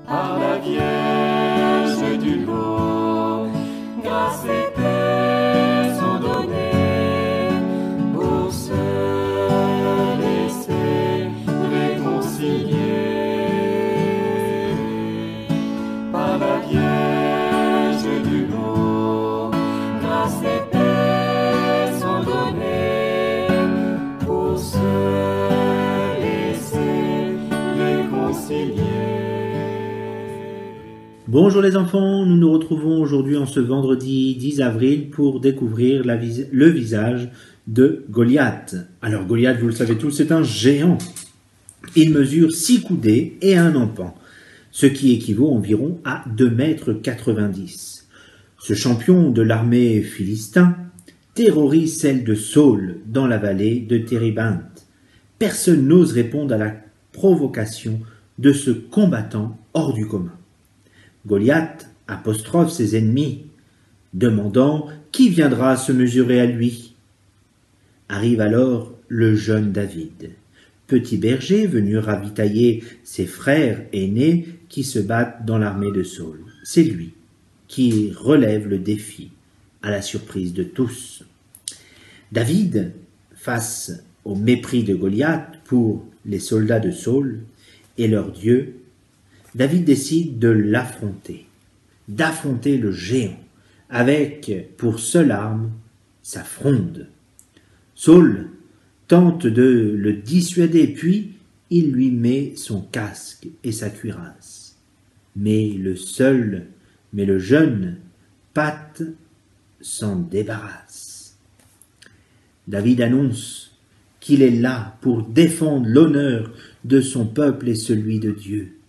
par la Vierge du lot, grâce et paix sont données pour se laisser réconcilier. Par la Vierge du lot, grâce et paix sont données pour se laisser réconcilier. Bonjour les enfants, nous nous retrouvons aujourd'hui en ce vendredi 10 avril pour découvrir le visage de Goliath. Alors Goliath, vous le savez tous, c'est un géant. Il mesure 6 coudées et un empan, ce qui équivaut environ à 2,90 m. Ce champion de l'armée philistin terrorise celle de Saul dans la vallée de Térébinthe. Personne n'ose répondre à la provocation de ce combattant hors du commun. Goliath apostrophe ses ennemis, demandant qui viendra se mesurer à lui. Arrive alors le jeune David, petit berger venu ravitailler ses frères aînés qui se battent dans l'armée de Saul. C'est lui qui relève le défi, à la surprise de tous. David, face au mépris de Goliath pour les soldats de Saul et leur Dieu, David décide de l'affronter, d'affronter le géant, avec pour seule arme sa fronde. Saul tente de le dissuader, puis il lui met son casque et sa cuirasse. Mais le jeune Pat s'en débarrasse. David annonce qu'il est là pour défendre l'honneur de son peuple et celui de Dieu.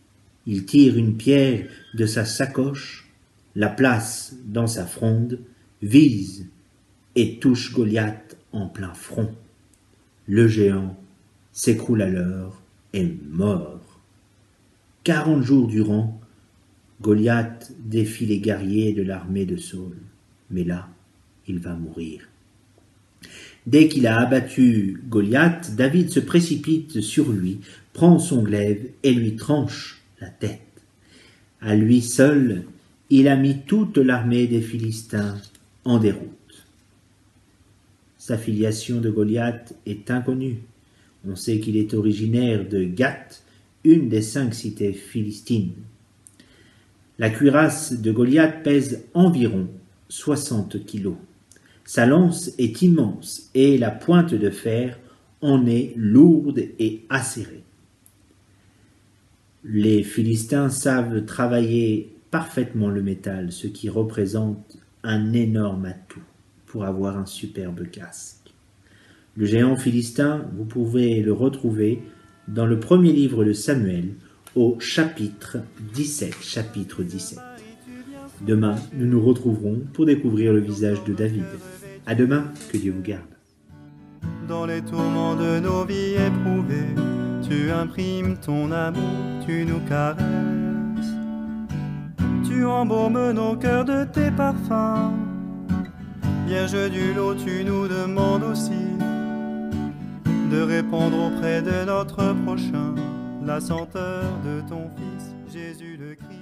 Il tire une pierre de sa sacoche, la place dans sa fronde, vise et touche Goliath en plein front. Le géant s'écroule alors et mort. 40 jours durant, Goliath défie les guerriers de l'armée de Saul. Mais là, il va mourir. Dès qu'il a abattu Goliath, David se précipite sur lui, prend son glaive et lui tranche la tête. À lui seul, il a mis toute l'armée des Philistins en déroute. Sa filiation de Goliath est inconnue. On sait qu'il est originaire de Gath, une des 5 cités philistines. La cuirasse de Goliath pèse environ 60 kilos. Sa lance est immense et la pointe de fer en est lourde et acérée. Les Philistins savent travailler parfaitement le métal, ce qui représente un énorme atout pour avoir un superbe casque. Le géant philistin, vous pouvez le retrouver dans le premier livre de Samuel, au chapitre 17. Demain, nous nous retrouverons pour découvrir le visage de David. À demain, que Dieu vous garde. Dans les tourments de nos vies éprouvées, tu imprimes ton amour, tu nous caresses. Tu embaumes nos cœurs de tes parfums. Vierge du lot, tu nous demandes aussi de répandre auprès de notre prochain la senteur de ton Fils, Jésus le Christ.